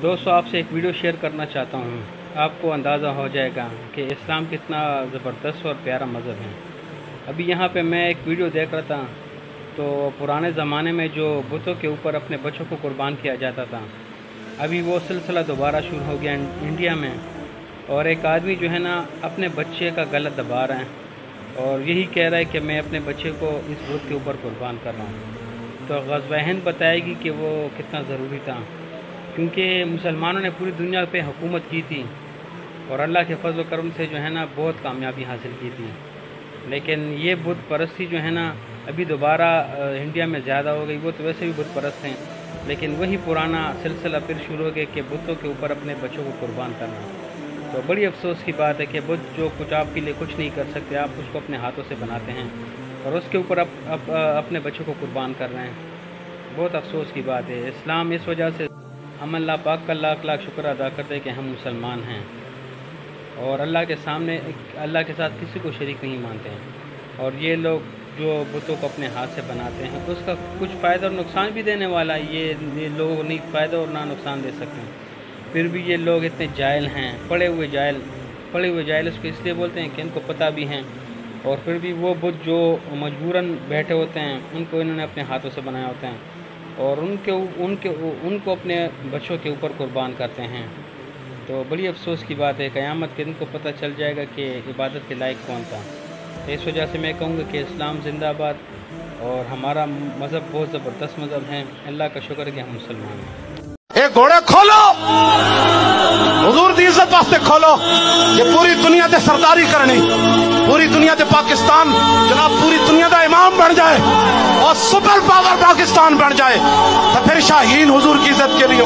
दोस्तों आपसे एक वीडियो शेयर करना चाहता हूँ। आपको अंदाज़ा हो जाएगा कि इस्लाम कितना ज़बरदस्त और प्यारा मज़हब है। अभी यहाँ पे मैं एक वीडियो देख रहा था, तो पुराने ज़माने में जो बुतों के ऊपर अपने बच्चों को कुर्बान किया जाता था, अभी वो सिलसिला दोबारा शुरू हो गया इंडिया में। और एक आदमी जो है ना अपने बच्चे का गला दबा रहा है और यही कह रहा है कि मैं अपने बच्चे को इस बुत के ऊपर कुर्बान कर रहा हूँ। तो ग़ज़वा हिंद बताएगी कि वो कितना ज़रूरी था, क्योंकि मुसलमानों ने पूरी दुनिया पे हुकूमत की थी और अल्लाह के फजल करम से जो है ना बहुत कामयाबी हासिल की थी। लेकिन ये बुत परस्ती जो है ना अभी दोबारा इंडिया में ज़्यादा हो गई। वो तो वैसे भी बुत परस्त हैं, लेकिन वही पुराना सिलसिला फिर शुरू हो गया कि बुतों के ऊपर अपने बच्चों को कुर्बान करना। तो बड़ी अफसोस की बात है कि बुत जो कुछ आपके लिए कुछ नहीं कर सकते, आप उसको अपने हाथों से बनाते हैं और उसके ऊपर अपने बच्चों को कुर्बान कर रहे हैं। बहुत अफसोस की बात है। इस्लाम इस वजह से हम अल्लाह पाक का लाख लाख शुक्र अदा करते हैं कि हम मुसलमान हैं और अल्लाह के सामने अल्लाह के साथ किसी को शरीक नहीं मानते हैं। और ये लोग जो बुतों को अपने हाथ से बनाते हैं तो उसका कुछ फ़ायदा और नुकसान भी देने वाला है। ये लोग नहीं फ़ायदा और ना नुकसान दे सकते हैं, फिर भी ये लोग इतने जाहिल हैं, पढ़े हुए जाहिल उसको इसलिए बोलते हैं कि इनको पता भी हैं। और फिर भी वो बुत जो मजबूरन बैठे होते हैं उनको इन्होंने अपने हाथों से बनाए होते हैं और उनको अपने बच्चों के ऊपर कुर्बान करते हैं। तो बड़ी अफसोस की बात है। क़यामत के दिन को पता चल जाएगा कि इबादत के लायक कौन था। तो इस वजह से मैं कहूँगा कि इस्लाम ज़िंदाबाद और हमारा मज़हब बहुत ज़बरदस्त मज़हब है। अल्लाह का शुक्र है कि हम मुसलमान हैं। एक घोड़े खोलो, हुजूर दी इज्जत वास्ते खोलो। ये पूरी दुनिया से सरदारी करनी, पूरी दुनिया से पाकिस्तान जनाब पूरी दुनिया का इमाम बन जाए और सुपर पावर पाकिस्तान बन जाए, तो फिर शाहीन हुजूर की इज्जत के लिए